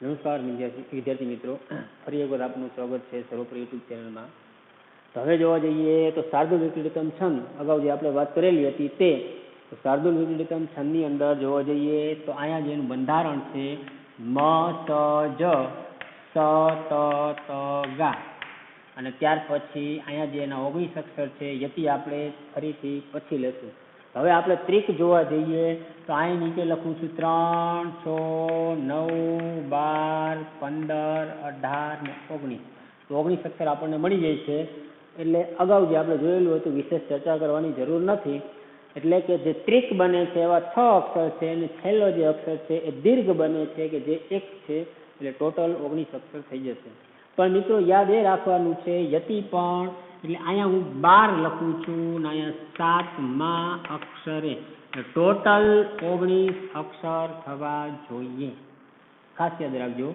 નમસ્કાર વિદ્યાર્થી મિત્રો, ફરી એક વાર આપનું સ્વાગત છે સર્વોપરી યુટ્યુબ ચેનલમાં. તો હવે જોવા જઈએ તો શાર્દુલ વિક્રીડિતમ છંદ અગાઉ જે આપણે વાત કરેલી હતી તે શાર્દુલ વિક્રીડિતમ છંદની અંદર જોવા જઈએ તો અહીંયા જેનું બંધારણ છે મ સ જ સ ત ત ગા, અને ત્યાર પછી અહીંયા જે એના 19 અક્ષર છે યતિ આપણે ફરીથી પછી લેશું. હવે આપણે ત્રિક જોવા જઈએ તો અહીં નીચે લખું છું 3, 6, 9, 12, 15, 18 ને 19. તો 19 અક્ષર આપણને મળી જાય છે. એટલે અગાઉ જે આપણે જોયેલું હતું વિશેષ ચર્ચા કરવાની જરૂર નથી. એટલે કે જે ત્રિક બને છે એવા 6 અક્ષર છે અને છેલ્લો જે અક્ષર છે એ દીર્ઘ બને છે કે જે 1 છે, એટલે ટોટલ 19 અક્ષર થઈ જશે. પણ મિત્રો યાદ એ રાખવાનું છે યતિ પણ, એટલે અહીંયા હું 12 લખું છું અને અહીંયા 7મા અક્ષરે, ટોટલ 19 અક્ષર થવા જોઈએ. ખાસ યાદ રાખજો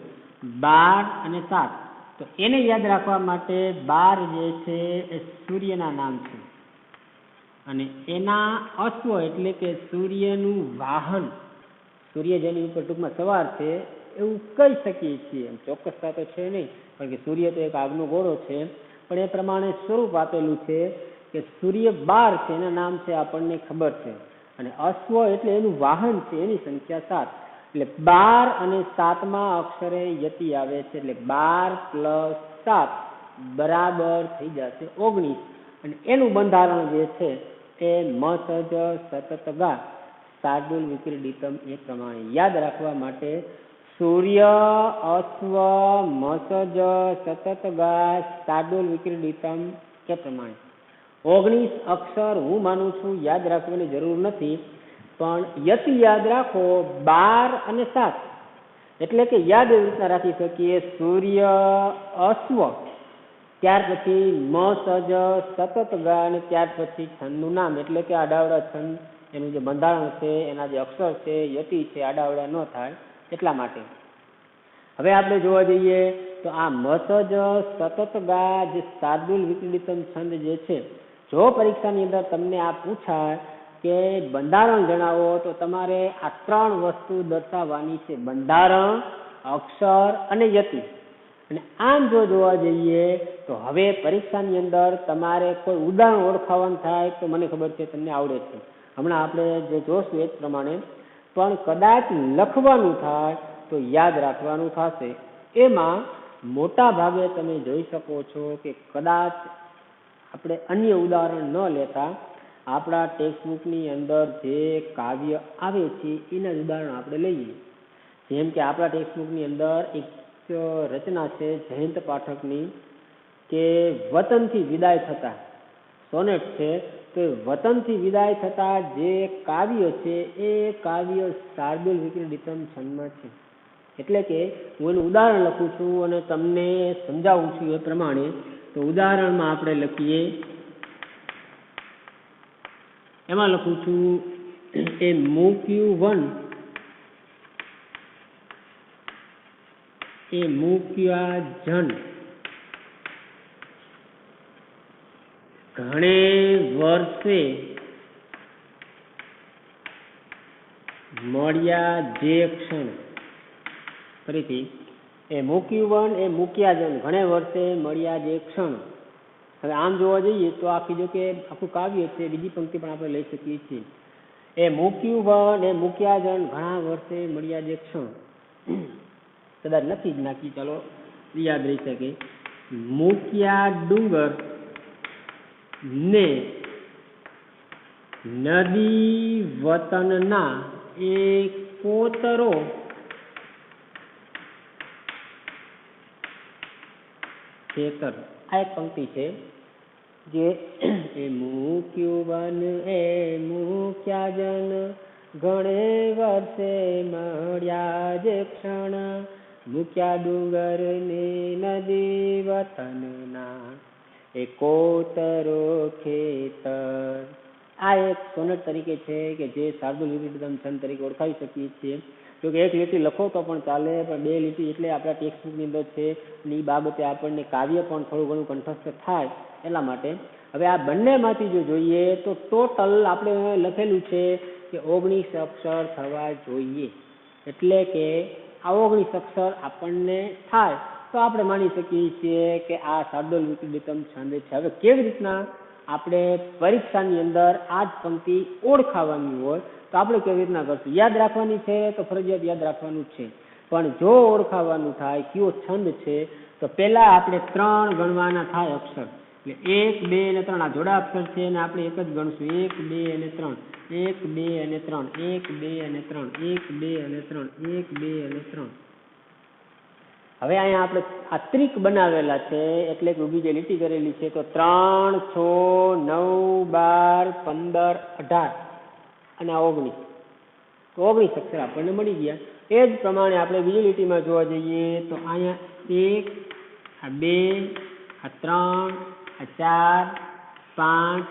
12 અને 7. તો એને યાદ રાખવા માટે 12 જે છે એ સૂર્યના નામ છે અને એના અશ્વ એટલે કે સૂર્યનું વાહન, સૂર્ય જેની ઉપર ટૂંકમાં સવાર છે એવું કહી શકીએ છીએ. એમ ચોક્કસતા તો છે નહીં, કારણ કે સૂર્ય તો એક આગનો ગોળો છે, પણ એ પ્રમાણે સ્વરૂપ આપેલું છે કે સૂર્ય 12 છે, એના નામ છે આપણને ખબર છે, અને અશ્વ એટલે એનું વાહન છે, એની સંખ્યા 7. એટલે 12 અને 7મા અક્ષરે યતિ આવે છે, એટલે 12 + 7 બરાબર થઈ જશે 19. અને એનું બંધારણ જે છે એ મસજ સતત ગા શાર્દુલ વિક્રીડિતમ એ પ્રમાણે યાદ રાખવા માટે સૂર્ય અશ્વ મસજ સતત ગા શાર્દુલ વિક્રીડિતમ એ પ્રમાણે 19 અક્ષર હું માનું છું યાદ રાખવાની જરૂર નથી, પણ યતિ યાદ રાખો 12 અને 7. એટલે કે યાદ એવી રીતના રાખી શકીએ સૂર્ય અશ્વ, ત્યાર પછી મસજ સતત ગા, અને ત્યાર પછી છંદનું નામ એટલે કે આડાવડા છંદ એનું જે બંધારણ છે એના જે અક્ષર છે યતિ છે આડાવડા ન થાય એટલા માટે. હવે આપણે જોવા જઈએ તો આ મસજ સતત ગા જે શાર્દુલ વિક્રીડિતમ છંદ જે છે, જો પરીક્ષાની અંદર તમને આ પૂછાય કે બંધારણ જણાવો તો તમારે આ 3 વસ્તુ દર્શાવવાની છે: બંધારણ, અક્ષર અને યતિ. અને આમ જો જોવા જઈએ તો હવે પરીક્ષાની અંદર તમારે કોઈ ઉદાહરણ ઓળખાવાનું થાય તો મને ખબર છે તમને આવડે છે, હમણાં આપણે જે જોશું એ જ પ્રમાણે, પણ કદાચ લખવાનું થાય તો યાદ રાખવાનું થશે. એમાં મોટા ભાગે તમે જોઈ શકો છો કે કદાચ આપણે અન્ય ઉદાહરણ ન લેતા આપણા ટેક્સ્ટબુકની અંદર જે કાવ્ય આવે છે એના જ ઉદાહરણ આપણે લઈએ. જેમ કે આપણા ટેક્સ્ટબુકની અંદર એક રચના છે જયંત પાઠકની કે વતનથી વિદાય થતા, સોનેટ છે. તો વતનથી વિદાય થતા જે કાવ્ય છે એ કાવ્ય શાર્દુલ વિક્રીડિતમ છંદમાં છે. એટલે કે હું એનું ઉદાહરણ લખું છું અને તમને સમજાવું છું એ પ્રમાણે. તો ઉદાહરણમાં આપણે લખીએ, એમાં લખું છું એ મૂક્યું એ મૂક્યા જન ઘણે વર્ષે મળ્યા જે ક્ષણ. ફરીથી, એ મૂક્યું એ મૂક્યા જન ઘણે વર્ષે મળ્યા જે ક્ષણ. હવે આમ જોવા જઈએ તો આખી જો કે આખું કાવ્ય છે, બીજી પંક્તિ પણ આપણે લઈ શકીએ છીએ. એ મૂક્યું એ મૂક્યા જન ઘણા વર્ષે મળ્યા જે ક્ષણ. કદાચ લખી જ નાખી, ચાલો યાદ રહી શકે. મૂક્યા ડુંગર ને નદી વતનના એ કોતરો ખેતર. આ એક પંક્તિ છે જે એ મૂક્યું વન એ મૂક્યા જન ઘણે વર્ષે મળ્યા જે ક્ષણ, મૂક્યા ડુંગર ને નદી વતનના એ કોતરો ખેતર. આ એક સોનેટ તરીકે છે કે જે શાર્દુલ વિક્રીડિતમ છંદ તરીકે ઓળખાવી શકીએ છીએ. જો કે એક લીટી લખો તો પણ ચાલે, પણ 2 લીટી એટલે આપણા ટેક્સ્ટબુકની અંદર છે અને એ બાબતે આપણને કાવ્ય પણ થોડું ઘણું કંઠસ્થ થાય એટલા માટે. હવે આ બંનેમાંથી જો જોઈએ તો ટોટલ આપણે લખેલું છે કે 19 અક્ષર થવા જોઈએ. એટલે કે આ 19 અક્ષર આપણને થાય તો આપણે માની શકીએ છીએ કે આ શાર્દૂલ વિક્રીડિતમ છંદ છે. હવે કેવી રીતના આપણે પરીક્ષાની અંદર આ જ પંક્તિ ઓળખાવાની હોય તો આપણે કેવી રીતના કરશું? યાદ રાખવાની છે તો ફરજિયાત યાદ રાખવાનું છે, પણ જો ઓળખાવાનું થાય કયો છંદ છે તો પહેલા આપણે 3 ગણવાના થાય અક્ષર. એટલે 1, 2 અને 3 આ જોડા અક્ષર છે અને આપણે એક જ ગણશું 1, 2 અને 3, 1, 2 અને 3, 1, 2 અને 3, 1, 2 અને 3, 1, 2 અને 3. હવે અહીંયા આપણે આ ત્રિક બનાવેલા છે એટલે કે ઊભી જે લીટી કરેલી છે તો 3, 6, 9, 12, 15, 18 અને 19. તો 19 અક્ષર આપણને મળી ગયા. એ જ પ્રમાણે આપણે બીજી લીટીમાં જોવા જઈએ તો અહીંયા 1, આ 2, આ 3, આ 4, 5,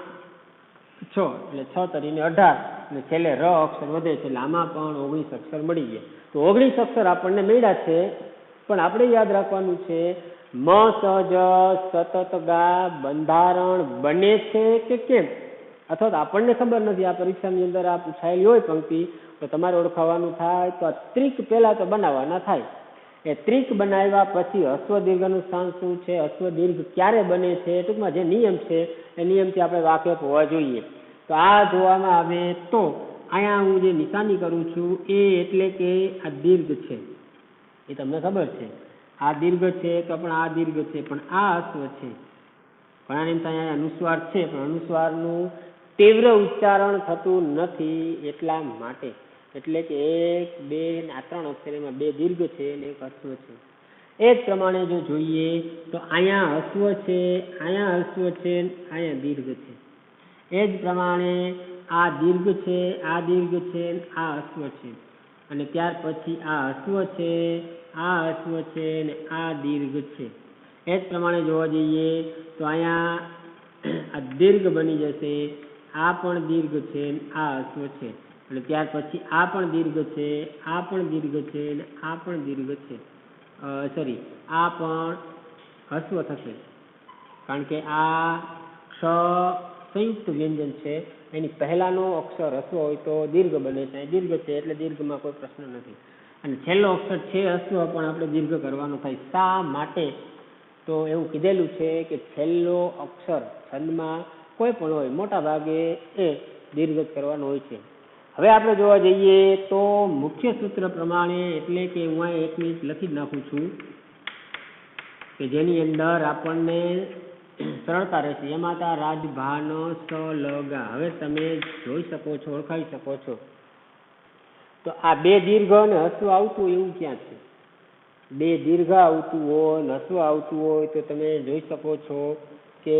6 એટલે 6 તરીને 18 અને છેલ્લે ર અક્ષર વધે છે એટલે આમાં પણ 19 અક્ષર મળી ગયા. તો 19 અક્ષર આપણને મળ્યા છે, પણ આપણે યાદ રાખવાનું છે મ સજ સતત ગા બંધારણ બને છે કે કેમ, અથવા તો આપણને ખબર નથી, આ પરીક્ષાની અંદર આ પૂછાયેલી હોય પંક્તિ તો તમારે ઓળખાવાનું થાય તો આ ત્રિક પહેલા તો બનાવવાના થાય. એ ત્રિક બનાવ્યા પછી હસ્વ દીર્ઘનું સ્થાન શું છે, હસ્વ દીર્ઘ ક્યારે બને છે, ટૂંકમાં જે નિયમ છે એ નિયમથી આપણે વાકેફ હોવા જોઈએ. તો આ જોવામાં આવે તો અહીંયા હું જે નિશાની કરું છું એ એટલે કે આ દીર્ઘ છે એ તમને ખબર છે, આ દીર્ઘ છે તો પણ આ દીર્ઘ છે પણ આ હસ્વ છે. ઘણા એમ થાય અનુસ્વાર છે પણ અનુસ્વારનું તીવ્ર ઉચ્ચારણ થતું નથી એટલા માટે. એટલે કે 1, 2 અને આ 3 અક્ષર એમાં 2 દીર્ઘ છે અને 1 હસ્વ છે. એ જ પ્રમાણે જો જોઈએ તો અહીંયા હસ્વ છે, અહીંયા હસ્વ છે, અહીંયા દીર્ઘ છે. એ જ પ્રમાણે આ દીર્ઘ છે, આ દીર્ઘ છે, આ હસ્વ છે અને ત્યાર પછી આ હસ્વ છે, આ હસ્વ છે અને આ દીર્ઘ છે. એ જ પ્રમાણે જોવા જઈએ તો અહીંયા આ દીર્ઘ બની જશે, આ પણ દીર્ઘ છે, આ હસ્વ છે અને ત્યાર પછી આ પણ દીર્ઘ છે, આ પણ દીર્ઘ છે અને આ પણ દીર્ઘ છે. આ પણ હસ્વ થશે કારણ કે આ ક્ષ સંયુક્ત વ્યંજન છે, એની પહેલાનો અક્ષર હસ્વ હોય તો દીર્ઘ બને છે, દીર્ઘ છે એટલે દીર્ઘમાં કોઈ પ્રશ્ન નથી. અને છેલ્લો અક્ષર છે હસ્વ પણ આપણે દીર્ઘ કરવાનો થાય. શા માટે? તો એવું કીધેલું છે કે છેલ્લો અક્ષર છંદમાં કોઈ પણ હોય મોટા ભાગે એ દીર્ઘ જ કરવાનો હોય છે. હવે આપણે જોવા જઈએ તો મુખ્ય સૂત્ર પ્રમાણે, એટલે કે હું અહીં 1 મિનિટ લખી જ નાખું છું કે જેની અંદર આપણને સરળતા રહેશે. એમાં રાજભાનો સ લગા. હવે તમે જોઈ શકો છો, ઓળખાવી શકો છો તો આ 2 દીર્ઘ અને હસ્વ આવતું એવું ક્યાં છે? 2 દીર્ઘ આવતું હોય અને હસ્વ આવતું હોય તો તમે જોઈ શકો છો કે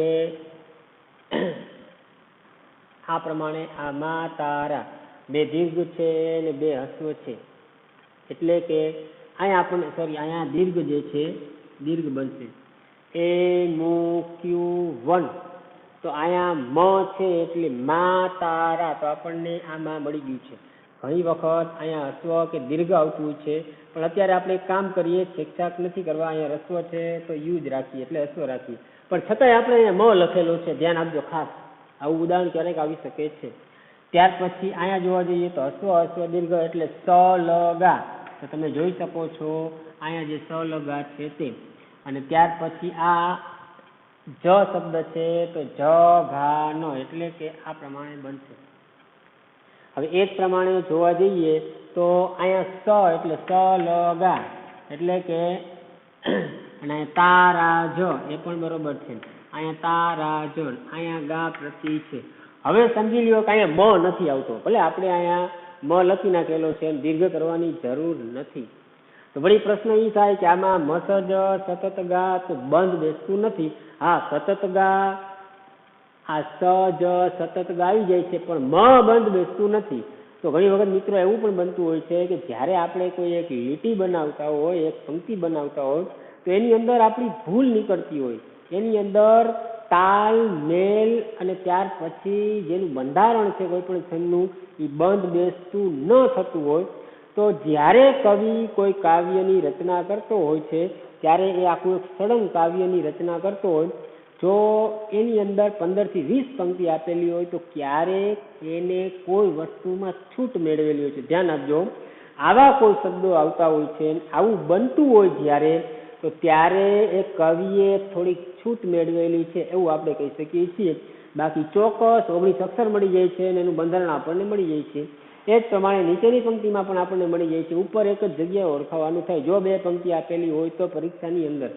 આ પ્રમાણે આ મા તારા 2 દીર્ઘ છે અને 2 હસ્વ છે. એટલે કે અહીંયા આપણને અહીંયા દીર્ઘ જે છે દીર્ઘ બનશે MQ1. તો અહીંયા મ છે એટલે મા તારા, તો આપણને આમાં મળી ગયું છે. ઘણી વખત અહીંયા હસ્વ કે દીર્ઘ આવતું હોય છે પણ અત્યારે આપણે એક કામ કરીએ, છેકછાક નથી કરવા, અહીંયા હસ્વ છે તો યુ જ રાખીએ એટલે હસ્વ રાખીએ, પણ છતાંય આપણે અહીંયા મ લખેલો છે, ધ્યાન આપજો ખાસ. આવું ઉદાહરણ ક્યારેક આવી શકે છે. ત્યાર પછી અહીંયા જોવા જઈએ તો હસ્વ હસ્વ દીર્ઘ એટલે સ લ ગા. તો તમે જોઈ શકો છો અહીંયા જે સ લ ગા છે તે. અને ત્યાર પછી આ જ શબ્દ છે તો જ ઘા ન, એટલે કે આ પ્રમાણે બનશે. હવે એ જ પ્રમાણે જોવા જઈએ તો અહીંયા સ એટલે સ લ ગા એટલે કે અને તારા જ એ પણ બરોબર છે. અહીંયા તારા જ, અહીંયા ગા પ્રતિ છે. હવે સમજી લ્યો કે અહીંયા મ નથી આવતો, ભલે આપણે અહીંયા મ લખી નાખેલો છે, દીર્ઘ કરવાની જરૂર નથી. તો વળી પ્રશ્ન એ થાય કે આમાં મસજ સતત ગા તો બંધ બેસતું નથી. હા, સતત ગા આ સજ સતત ગા આવી જાય છે પણ મ બંધ બેસતું નથી. તો ઘણી વખત મિત્રો એવું પણ બનતું હોય છે કે જ્યારે આપણે કોઈ એક લીટી બનાવતા હોય, એક પંક્તિ બનાવતા હોય તો એની અંદર આપણી ભૂલ નીકળતી હોય, એની અંદર તાલ મેલ અને ત્યાર પછી જેનું બંધારણ છે કોઈ પણ છંદનું એ બંધ બેસતું ન થતું હોય, તો જ્યારે કવિ કોઈ કાવ્યની રચના કરતો હોય છે ત્યારે એ આખું એક સળંગ કાવ્યની રચના કરતો હોય, જો એની અંદર 15 થી 20 પંક્તિ આપેલી હોય તો ક્યારેક એને કોઈ વસ્તુમાં છૂટ મેળવેલી હોય છે. ધ્યાન આપજો, આવા કોઈ શબ્દો આવતા હોય છે, આવું બનતું હોય જ્યારે, તો ત્યારે એ કવિએ થોડીક છૂટ મેળવેલી છે એવું આપણે કહી શકીએ છીએ. બાકી ચોક્કસ 19 અક્ષર મળી જાય છે અને એનું બંધારણ આપણને મળી જાય છે. એ જ પ્રમાણે નીચેની પંક્તિમાં પણ આપણને મળી જાય છે. ઉપર એક જ જગ્યાએ ઓળખાવાનું થાય. જો 2 પંક્તિ આપેલી હોય તો પરીક્ષાની અંદર,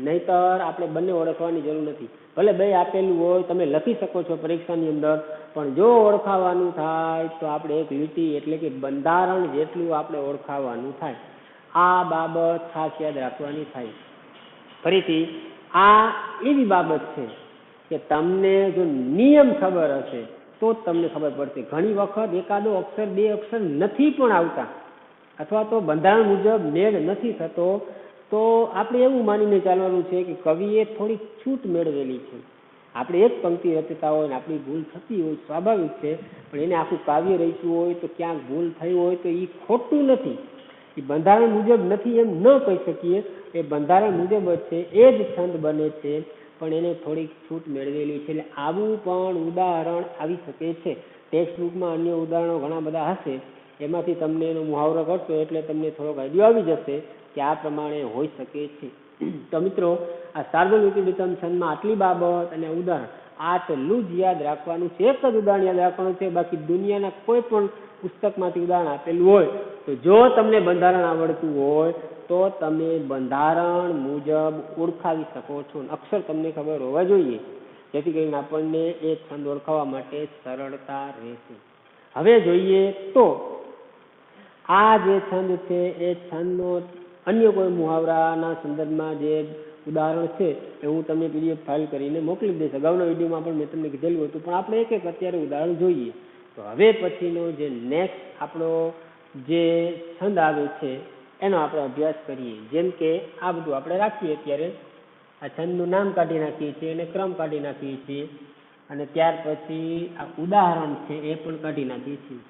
નહીતર આપણે બંને ઓળખવાની જરૂર નથી. ભલે 2 આપેલું હોય, તમે લખી શકો છો પરીક્ષાની અંદર, પણ જો ઓળખાવાનું થાય તો આપણે એક લીટી એટલે કે બંધારણ જેટલું આપણે ઓળખાવાનું થાય. આ બાબત ખાસ યાદ રાખવાની થાય. ફરીથી આ એવી બાબત છે કે તમને જો નિયમ ખબર હશે તો જ તમને ખબર પડશે. ઘણી વખત એકાદો અક્ષર 2 અક્ષર નથી પણ આવતા, અથવા તો બંધારણ મુજબ મેળ નથી થતો, તો આપણે એવું માનીને ચાલવાનું છે કે કવિએ થોડીક છૂટ મેળવેલી છે. આપણે એક પંક્તિ રચતા હોય ને આપણી ભૂલ થતી હોય સ્વાભાવિક છે, પણ એને આખું કાવ્ય રચ્યું હોય તો ક્યાંક ભૂલ થઈ હોય તો એ ખોટું નથી, એ બંધારણ મુજબ નથી એમ ન કહી શકીએ. એ બંધારણ મુજબ જ છે, એ જ છંદ બને છે, પણ એને થોડીક છૂટ મેળવેલી છે. એટલે આવું પણ ઉદાહરણ આવી શકે છે. ટેક્સ્ટ બુકમાં અન્ય ઉદાહરણો ઘણા બધા હશે, એમાંથી તમને એનો મુહાવરો કરશો એટલે તમને થોડોક આઈડિયો આવી જશે કે આ પ્રમાણે હોઈ શકે છે. તો મિત્રો, આ શાર્દૂલ વિક્રીડિતમ છંદમાં આટલી બાબત અને ઉદાહરણ આટલું જ યાદ રાખવાનું છે. એક જ ઉદાહરણ યાદ રાખવાનું છે. બાકી દુનિયાના કોઈ પણ પુસ્તકમાંથી ઉદાહરણ આપેલું હોય તો જો તમને બંધારણ આવડતું હોય તો તમે બંધારણ મુજબ ઓળખાવી શકો છો. અક્ષર તમને ખબર હોવા જોઈએ, જેથી કરીને આપણને એ છંદ ઓળખાવા માટે સરળતા રહેશે. હવે જોઈએ તો આ જે છંદ છે એ છંદનો અન્ય કોઈ મુહાવરાના સંદર્ભમાં જે ઉદાહરણ છે એ હું તમને PDF ફાઇલ કરીને મોકલી દઈશ. અગાઉના વિડીયોમાં પણ મેં તમને કીધેલું હતું, પણ આપણે એક અત્યારે ઉદાહરણ જોઈએ. તો હવે પછીનો જે નેક્સ્ટ આપણો જે છંદ આવે છે એનો આપણે અભ્યાસ કરીએ. જેમ કે આ બધું આપણે રાખીએ, અત્યારે આ છંદનું નામ કાઢી નાખીએ છીએ અને ક્રમ કાઢી નાખીએ છીએ, અને ત્યાર પછી આ ઉદાહરણ છે એ પણ કાઢી નાખીએ છીએ.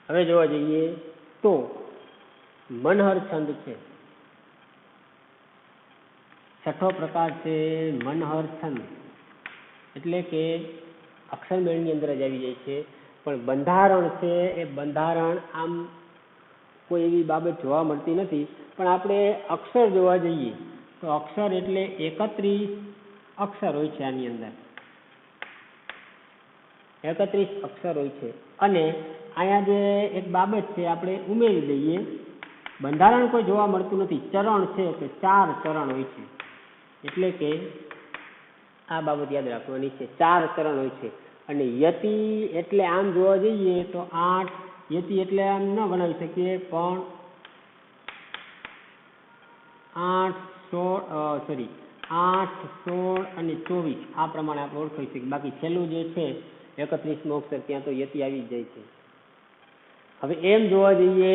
હવે જોવા જઈએ તો મનહર છંદ છે, છઠ્ઠો પ્રકાર છે મનહર છંદ. એટલે કે અક્ષરમેળની અંદર જ આવી જાય છે, પણ બંધારણ છે એ બંધારણ આમ કોઈ એવી બાબત જોવા મળતી નથી. પણ આપણે અક્ષર જોવા જઈએ તો અક્ષર એટલે 31 અક્ષર હોય છે. આની અંદર 31 અક્ષર હોય છે. અને અહીંયા જે એક બાબત છે આપણે ઉમેરી દઈએ, બંધારણ કોઈ જોવા મળતું નથી. ચરણ છે કે 4 ચરણ હોય છે. એટલે કે આ બાબત યાદ રાખવાની છે, 4 ચરણ હોય છે. અને યતિ એટલે આમ જોવા જઈએ તો 8, યતિ એટલે આમ ન બનાવી શકીએ, પણ 8, 16 અને 24 આ પ્રમાણે આપણે ઓળખાવી શકીએ. બાકી છેલ્લું જે છે 31મો અક્ષર, ત્યાં તો યતિ આવી જ જાય છે. હવે એમ જોવા જઈએ,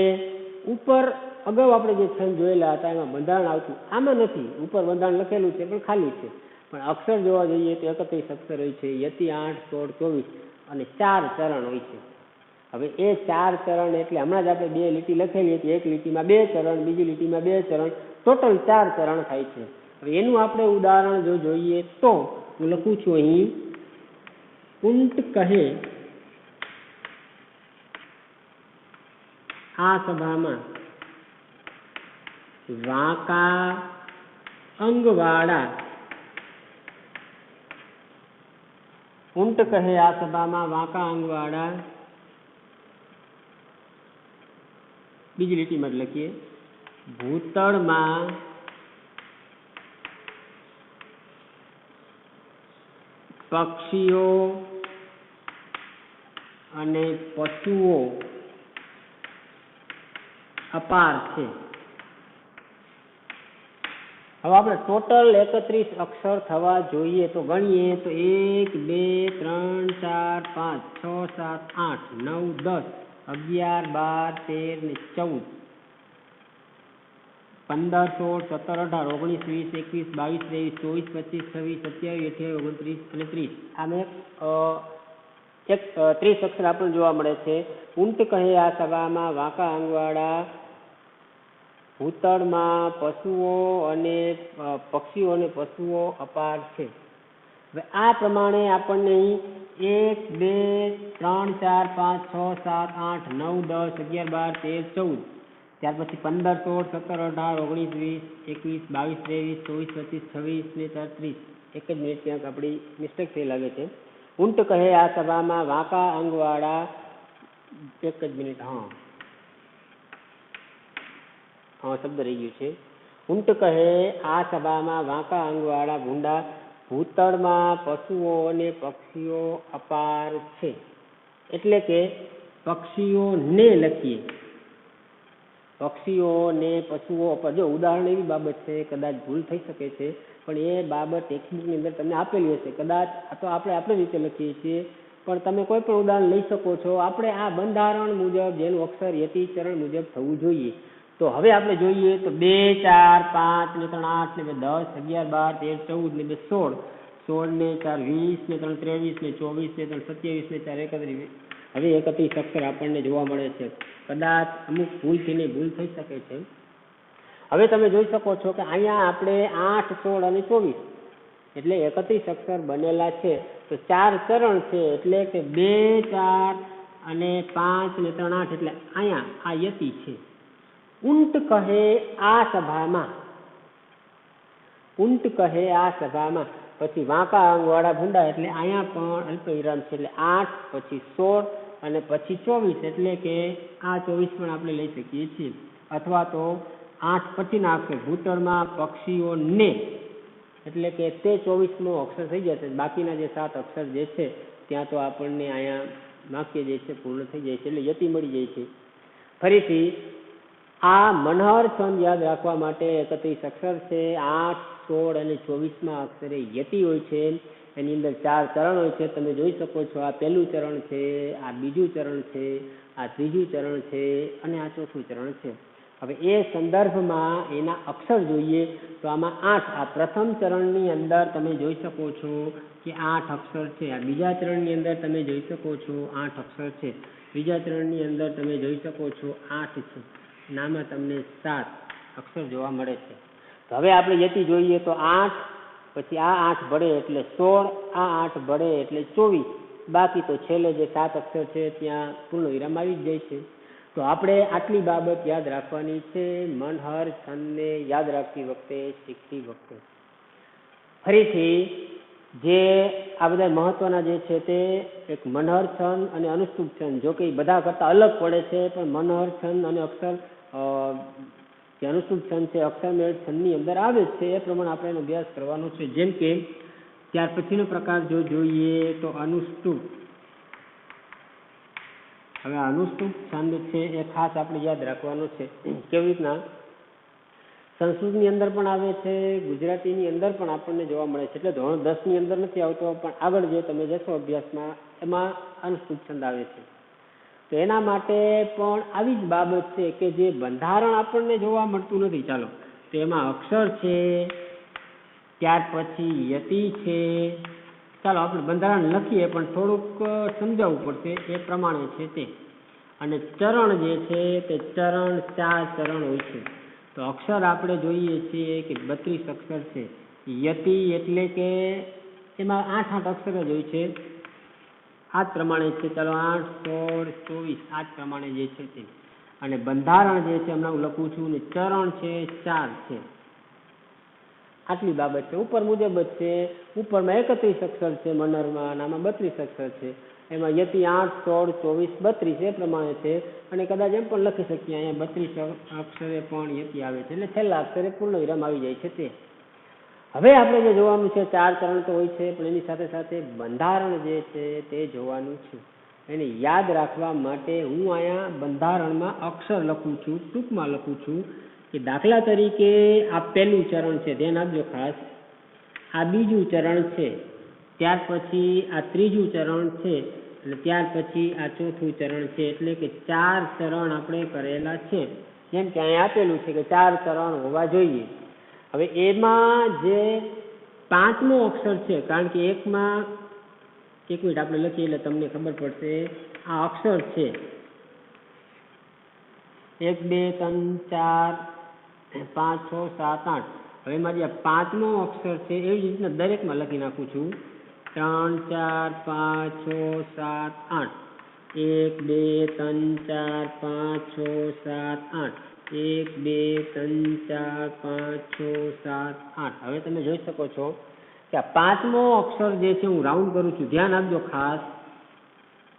ઉપર અગાઉ આપણે જે છંદ જોયેલા હતા એમાં બંધારણ આવતું, આમાં નથી. ઉપર બંધારણ લખેલું છે પણ ખાલી છે. પણ અક્ષર જોવા જઈએ તો 31 અક્ષર હોય છે. યતિ 8, 16, 24 અને 4 ચરણ હોય છે. હવે એ 4 ચરણ એટલે હમણાં જ આપણે 2 લીટી લખેલી હતી, એક લીટીમાં 2 ચરણ, બીજી લીટીમાં 2 ચરણ, ટોટલ 4 ચરણ થાય છે. હવે એનું આપણે ઉદાહરણ જો જોઈએ તો હું લખું છું અહીં, ઊંટ કહે આ સભામાં વાંકા અંગવાળા. ઊંટ કહે આ સભામાં વાંકા અંગવાળા. બીજી લીટીમાં લખીએ, ભૂતળમાં પક્ષીઓ અને પશુઓ અપાર છે. હવે આપણે ટોટલ 31 અક્ષર થવા જોઈએ તો ગણીએ તો 1, 2, 3, 4, 5, 6, 7, 8, 9, 10, 11, 12, 13 ને 14, 15, 16, 17, 18, 19, 20, 21, 22, 23, 24, 25, 26, 27, 28, 29 અને 30. આમ એક 30 અક્ષર આપણને જોવા મળે છે. ઊંટ કહે આ સભામાં વાંકા આંગવાળા, ભૂતળમાં પશુઓ અને પક્ષીઓ અને પશુઓ અપાર છે. હવે આ પ્રમાણે આપણને 1 2 3 4 5 6 7 8 9 10 11 12 13 14 ત્યાર પછી 15 16 17 18 19 20 21 22 23 24 25 26 ને 4 30 એક જ મિનિટ ક્યાંક આપણી મિસ્ટેક થઈ લાગે છે. ઊંટ કહે આ સભામાં વાંકા અંગવાળા એક જ મિનિટ શબ્દ રહી ગયું છે. ઊંટ કહે આ સભામાં વાંકા અંગવાળા ભૂંડા ભૂતળમાં પશુઓ અને પક્ષીઓ અપાર છે. એટલે કે પક્ષીઓને લખીએ, પક્ષીઓને પશુઓ અપાર. જો ઉદાહરણ એવી બાબત છે, કદાચ ભૂલ થઈ શકે છે, પણ એ બાબત ટેક્સ્ટબુકની અંદર તમને આપેલી હશે. કદાચ આ તો આપણે આપણી રીતે લખીએ છીએ, પણ તમે કોઈ પણ ઉદાહરણ લઈ શકો છો. આપણે આ બંધારણ મુજબ જેનું અક્ષર યતિ ચરણ મુજબ થવું જોઈએ. તો હવે આપણે જોઈએ તો 2 4 5 ને 3 8 ને 2 10 11 12 13 14 ને 2 16 16 ને 4 20 ને 3 23 ને 24 ને 3 27 ને 4 31. હવે 31 અક્ષર આપણને જોવા મળે છે. કદાચ અમુક ભૂલથી ભૂલ થઈ શકે છે. હવે તમે જોઈ શકો છો કે અહીંયા આપણે 8 16 અને 24 એટલે 31 અક્ષર બનેલા છે. તો 4 ચરણ છે, એટલે કે 2 4 અને 5 ને 3 8 એટલે અહીંયા આ યતિ છે. ઊંટ કહે આ સભામાં, ઊંટ કહે આ સભામાં, પછી વાંકા અંગવાળા ભૂંડા એટલે અહીંયા પણ અલ્પવિરામ છે, એટલે 8 પછી 16 અને પછી 24 એટલે કે આ 24 પણ આપણે લઈ શકીએ છીએ. અથવા તો 8 પછીના અક્ષર ભૂતળમાં પક્ષીઓને એટલે કે તે 24મો અક્ષર થઈ જશે. બાકીના જે 7 અક્ષર જે છે ત્યાં તો આપણને અહીંયા વાક્ય જે છે પૂર્ણ થઈ જાય છે, એટલે યતિ મળી જાય છે. ફરીથી આ મનહર છંદ યાદ રાખવા માટે 31 અક્ષર છે. 8 16 અને 24માં અક્ષરે યતિ હોય છે. એની અંદર 4 ચરણ હોય છે. તમે જોઈ શકો છો, આ પહેલું ચરણ છે, આ બીજું ચરણ છે, આ ત્રીજું ચરણ છે અને આ ચોથું ચરણ છે. હવે એ સંદર્ભમાં એના અક્ષર જોઈએ તો આમાં 8 આ પ્રથમ ચરણની અંદર તમે જોઈ શકો છો કે 8 અક્ષર છે. આ બીજા ચરણની અંદર તમે જોઈ શકો છો 8 અક્ષર છે. ત્રીજા ચરણની અંદર તમે જોઈ શકો છો 8 છે. આમાં તમને 7 અક્ષર જોવા મળે છે. તો હવે આપણે યતિ જોઈએ તો 8 પછી આ 8 ભળે એટલે 16, આ 8 ભળે એટલે 24, બાકી તો છેલ્લે જે 7 અક્ષર છે ત્યાં પૂર્ણ વિરામ આવી જ જાય છે. તો આપણે આટલી બાબત યાદ રાખવાની છે મનહર છંદને યાદ રાખતી વખતે, શીખતી વખતે. ફરીથી જે આ બધા મહત્વના જે છે તે એક મનહર છંદ અને અનુષ્ટુપ છંદ, જો કે બધા કરતાં અલગ પડે છે, પણ મનહર છંદ અને અક્ષર જે અનુષ્ટુપ છંદ છે અક્ષરમેળ છંદની અંદર આવે છે. એ પ્રમાણે આપણે એનો અભ્યાસ કરવાનો છે. જેમ કે ત્યાર પછીનો પ્રકાર જો જોઈએ તો અનુષ્ટુપ. હવે અનુષ્ટુપ છંદ છે એ ખાસ આપણે યાદ રાખવાનો છે. કેવી રીતના? સંસ્કૃતની અંદર પણ આવે છે, ગુજરાતીની અંદર પણ આપણને જોવા મળે છે. એટલે ધોરણ 10ની અંદર નથી આવતો, પણ આગળ જે તમે જશો અભ્યાસમાં એમાં અનુષ્ટુપ છંદ આવે છે. તો એના માટે પણ આવી જ બાબત છે કે જે બંધારણ આપણને જોવા મળતું નથી. ચાલો, તો એમાં અક્ષર છે, ત્યાર પછી યતિ છે. ચાલો આપણે બંધારણ લખીએ, પણ થોડુંક સમજાવવું પડશે. એ પ્રમાણે છે તે. અને ચરણ જે છે તે ચરણ 4 ચરણ હોય છે. તો અક્ષર આપણે જોઈએ છીએ કે 32 અક્ષર છે. યતિ એટલે કે એમાં 8 અક્ષર જ હોય છે. આ જ પ્રમાણે છે. ચાલો 8 16 24 આ જ પ્રમાણે જે છે તે. અને બંધારણ જે છે હમણાં હું લખું છું, ને ચરણ છે 4 છે. આટલી બાબત છે. ઉપર મુજબ જ છે. ઉપરમાં 31 અક્ષર છે મનહરમાં, આમાં 32 અક્ષર છે. એમાં યતિ 8 16 24 32 એ પ્રમાણે છે. અને કદાચ એમ પણ લખી શકીએ અહીંયા 32 અક્ષરે પણ યતિ આવે છે, એટલે છેલ્લા અક્ષરે પૂર્ણ વિરામ આવી જાય છે તે. હવે આપણે જે જોવાનું છે 4 ચરણ તો હોય છે, પણ એની સાથે સાથે બંધારણ જે છે તે જોવાનું છે. એને યાદ રાખવા માટે હું અહીંયા બંધારણમાં અક્ષર લખું છું, ટૂંકમાં લખું છું. કે દાખલા તરીકે આ પહેલું ચરણ છે, ધ્યાન આપજો ખાસ. આ બીજું ચરણ છે, ત્યાર પછી આ ત્રીજું ચરણ છે, અને ત્યાર પછી આ ચોથું ચરણ છે. એટલે કે 4 ચરણ આપણે કરેલા છે. જેમ કે અહીંયા આપેલું છે કે 4 ચરણ હોવા જોઈએ. હવે એમાં જે 5મો અક્ષર છે, કારણ કે એકમાં એક મિનિટ આપણે લખીએ એટલે તમને ખબર પડશે. આ અક્ષર છે 1 2 3 4 5 6 7 8. હવે એમાં જે 5મો અક્ષર છે એવી જ રીતના દરેકમાં લખી નાખું છું. 3 4 5 6 7 8 1 2 3 4 5 6 7 8 1 2 3 4 5 6 7 8 હવે તમે જોઈ શકો છો કે આ પાંચમો અક્ષર જે છે હું રાઉન્ડ કરું છું, ધ્યાન આપજો ખાસ.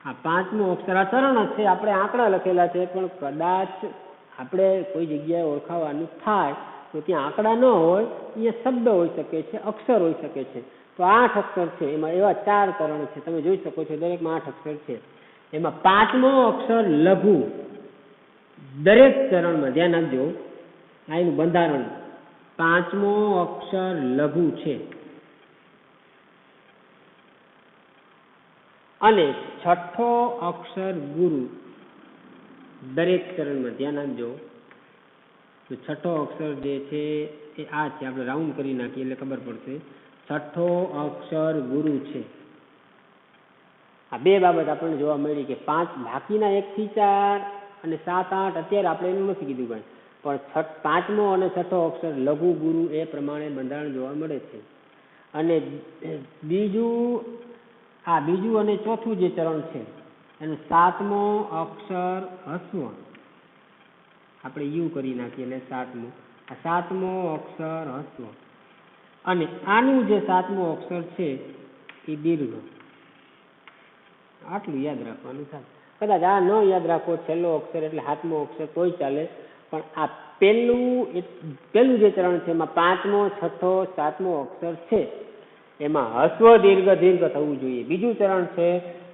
આ પાંચમો અક્ષર આ ચરણ જ છે, આપણે આંકડા લખેલા છે, પણ કદાચ આપણે કોઈ જગ્યાએ ઓળખાવાનું થાય તો ત્યાં આંકડા ન હોય, અહીંયા શબ્દ હોઈ શકે છે, અક્ષર હોઈ શકે છે. તો 8 અક્ષર છે, એમાં એવા 4 ચરણ છે, તમે જોઈ શકો છો દરેકમાં 8 અક્ષર છે. એમાં પાંચમો અક્ષર લઘુ, દરેક ચરણમાં ધ્યાન આપજો, આ એનું બંધારણ. પાંચમો અક્ષર લઘુ છે અને છઠ્ઠો અક્ષર ગુરુ, દરેક ચરણમાં ધ્યાન આપજો. તો છઠ્ઠો અક્ષર જે છે એ આ છે, આપણે રાઉન્ડ કરી નાખીએ એટલે ખબર પડશે. છઠ્ઠો અક્ષર ગુરુ છે. આ બે બાબત આપણને જોવા મળી કે બાકીના 1 થી 4 અને 7 8 અત્યારે આપણે એનું નથી કીધું કાંઈ, પણ પાંચમો અને છઠ્ઠો અક્ષર લઘુ ગુરુ એ પ્રમાણે બંધારણ જોવા મળે છે. અને બીજું અને ચોથું જે ચરણ છે એનું સાતમો અક્ષર હસ્વ, આપણે યુ કરી નાખીએ એટલે સાતમો. આ સાતમો અક્ષર હસ્વ અને આનું જે સાતમો અક્ષર છે એ દીર્ઘ. આટલું યાદ રાખવાનું થાય. કદાચ આ ન યાદ રાખો છેલ્લો અક્ષર એટલે સાતમો અક્ષર તોય ચાલે, પણ આ પહેલું જે ચરણ છે એમાં પાંચમો છઠ્ઠો સાતમો અક્ષર છે એમાં હસ્વ દીર્ઘ દીર્ઘ થવું જોઈએ. બીજું ચરણ છે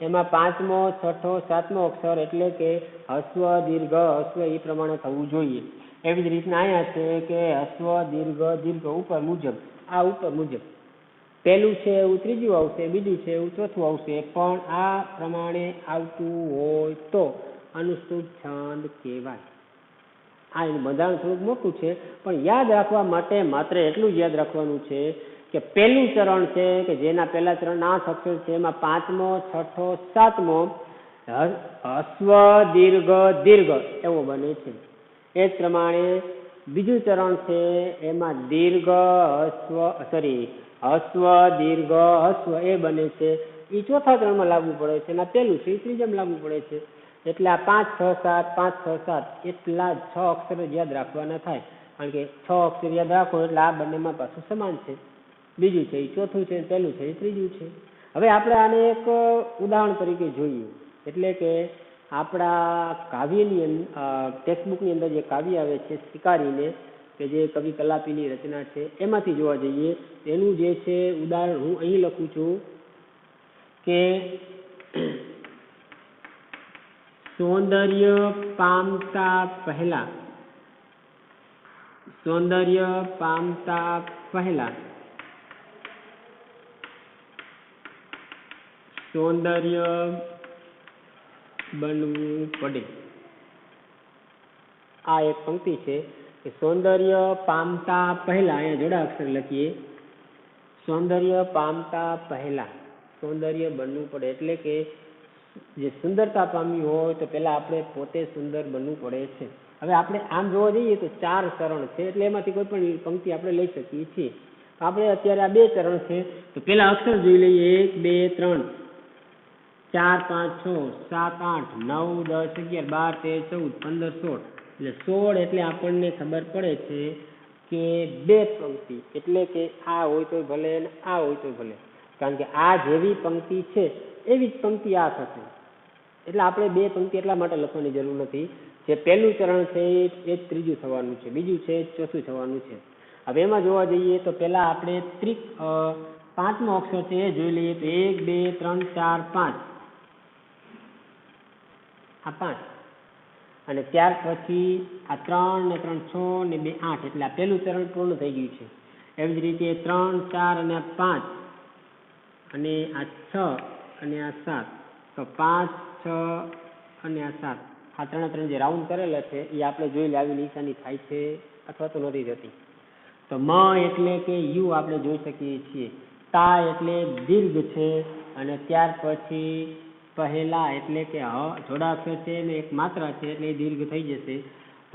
એમાં પાંચમો છઠ્ઠો સાતમો અક્ષર એટલે કે હસ્વ દીર્ઘ હસ્વ એ પ્રમાણે થવું જોઈએ. એવી જ રીતના અહીંયા છે કે હસ્વ દીર્ઘ દીર્ઘ ઉપર મુજબ, આ ઉપર મુજબ પહેલું છે એવું ત્રીજું આવશે, બીજું છે એવું ચોથું આવશે, પણ આ પ્રમાણે આવતું હોય તો અનુસ્તુત છંદ કહેવાય. આ એનું બંધારણ થોડુંક મોટું છે, પણ યાદ રાખવા માટે માત્ર એટલું જ યાદ રાખવાનું છે કે પહેલું ચરણ છે કે જેના પહેલા ચરણ 8 અક્ષર છે એમાં પાંચમો છઠ્ઠો સાતમો હસ્વ દીર્ઘ દીર્ઘ એવો બને છે. એ જ પ્રમાણે બીજું ચરણ છે એમાં દીર્ઘ હસ્વ દીર્ઘ હસ્વ એ બને છે. એ ચોથા ચરણમાં લાગુ પડે છે અને પહેલું છે એ ત્રીજામાં લાગુ પડે છે. એટલે આ 5 6 7 5 6 7 એટલા 6 અક્ષર જ યાદ રાખવાના થાય, કારણ કે 6 અક્ષર યાદ રાખો એટલે આ બંનેમાં પાછું સમાન છે. બીજું છે એ ચોથું છે, પહેલું છે એ ત્રીજું છે. હવે આપણે આને એક ઉદાહરણ તરીકે જોઈએ, એટલે કે આપણા કાવ્યની ટેક્સ્ટબુકની અંદર જે કાવ્ય આવે છે શિકારીને, કે જે કવિ કલાપીની રચના છે, એમાંથી જોવા જઈએ. એનું જે છે ઉદાહરણ હું અહીં લખું છું કે સૌંદર્ય પામતા પહેલા, સૌંદર્ય પામતા પહેલા સૌંદર્ય બનવું પડે. આ એક પંક્તિ છે કે સૌંદર્ય પામતા પહેલા, અહીંયા જોડા અક્ષર લખીએ, સૌંદર્ય પામતા પહેલા સૌંદર્ય બનવું પડે. એટલે કે જે સુંદરતા પામી હોય તો પહેલા આપણે પોતે સુંદર બનવું પડે છે. હવે આપણે આમ જોવા જઈએ તો 4 ચરણ છે, એટલે એમાંથી કોઈ પણ પંક્તિ આપણે લઈ શકીએ છીએ. આપણે અત્યારે આ 2 ચરણ છે તો પહેલા અક્ષર જોઈ લઈએ. 1 2 3 4 5 6 7 8 9 10 11 12 13 14 15 16, એટલે 16 એટલે આપણને ખબર પડે છે કે 2 પંક્તિ, એટલે કે આ હોય તો ભલે અને આ હોય તો ભલે, કારણ કે આ જેવી પંક્તિ છે એવી જ પંક્તિ આ થશે. એટલે આપણે 2 પંક્તિ એટલા માટે લખવાની જરૂર નથી. જે પહેલું ચરણ છે એ જ ત્રીજું થવાનું છે, બીજું છે ચોથું થવાનું છે. હવે એમાં જોવા જઈએ તો પહેલા આપણે પાંચમો અક્ષર છે એ જોઈ લઈએ. તો 1 2 3 4 5, આ 5, અને ત્યાર પછી આ 3 ને 3 6 ને 2 8, એટલે આ પહેલું ચરણ પૂર્ણ થઈ ગયું છે. એવી જ રીતે 3 4 અને 5 અને આ 6 અને આ 7, તો 5 6 અને આ 7, આ 3 જે રાઉન્ડ કરેલા છે એ આપણે જોઈ લે આવી નિશાની થાય છે અથવા તો નથી થતી. તો મ એટલે કે યુ આપણે જોઈ શકીએ છીએ. તા એટલે દીર્ઘ છે, અને ત્યાર પછી પહેલા એટલે કે જોડાક્ષર છે ને એક માત્રા છે એટલે દીર્ઘ થઈ જશે.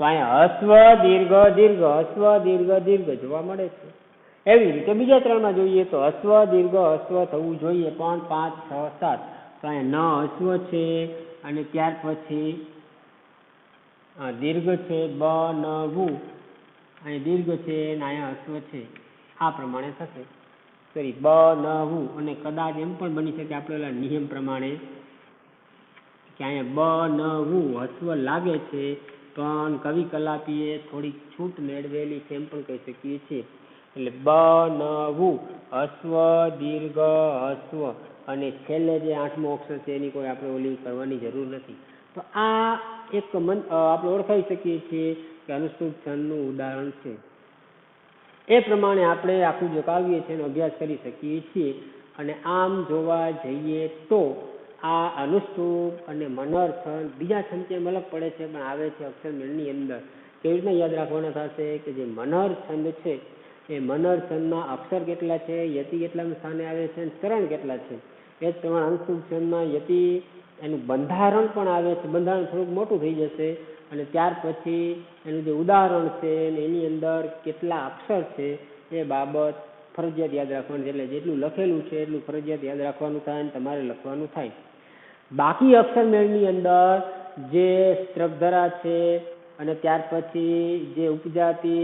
તો અહીંયા હસ્વ દીર્ઘ દીર્ઘ હસ્વ દીર્ઘ દીર્ઘ જોવા મળે છે. એવી રીતે બીજા ત્રણમાં જોઈએ તો હસ્વ દીર્ઘ હસ્વ થવું જોઈએ, પણ 5, 6, 7 તો અહીંયા ન હસ્વ છે અને ત્યાર પછી દીર્ઘ છે બ ન વુ, અહીં દીર્ઘ છે અને અહીંયા હસ્વ છે, આ પ્રમાણે થશે. સોરી બ ન વુ, અને કદાચ એમ પણ બની શકે આપણે ઓલા નિયમ પ્રમાણે કે અહીંયા બ ન વુ હસ્વ લાગે છે પણ કવિ કલાપીએ થોડીક છૂટ મેળવેલી છે એમ પણ કહી શકીએ છીએ. એટલે બ ન વુ હસ્વ દીર્ઘ હસ્વ અને છેલ્લે જે 8મો અક્ષર છે એની કોઈ આપણે ઓલી કરવાની જરૂર નથી. તો આ એક આપણે ઓળખાવી શકીએ છીએ કે અનુષ્ટુપ છંદનું ઉદાહરણ છે. એ પ્રમાણે આપણે આખું જે કાવ્ય છે એનો અભ્યાસ કરી શકીએ છીએ. અને આમ જોવા જઈએ તો આ અનુષ્ટુપ અને મનોહર છંદ બીજા છંદથી એમ અલગ પડે છે, પણ આવે છે અક્ષરમેળની અંદર. કેવી રીતના યાદ રાખવાના થશે કે જે મનોહર છંદ છે એ મનોહર છંદમાં અક્ષર કેટલા છે, યતિ કેટલામાં સ્થાને આવે છે અને ચરણ કેટલા છે. એ જ પ્રમાણે અનુષ્ટુપ છંદમાં યતિ એનું બંધારણ પણ આવે છે, બંધારણ થોડુંક મોટું થઈ જશે, અને ત્યાર પછી એનું જે ઉદાહરણ છે એની અંદર કેટલા અક્ષર છે એ બાબત ફરજિયાત યાદ રાખવાની છે. એટલે જેટલું લખેલું છે એટલું ફરજિયાત યાદ રાખવાનું થાય અને તમારે લખવાનું થાય. બાકી અક્ષરમેળની અંદર જે સ્ત્રકધરા છે અને ત્યાર પછી જે ઉપજાતિ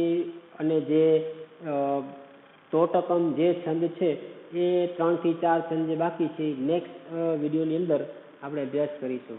અને જે તોટકમ જે છંદ છે એ 3 થી 4 છંદ જે બાકી છે નેક્સ્ટ વિડીયોની અંદર આપણે અભ્યાસ કરીશું.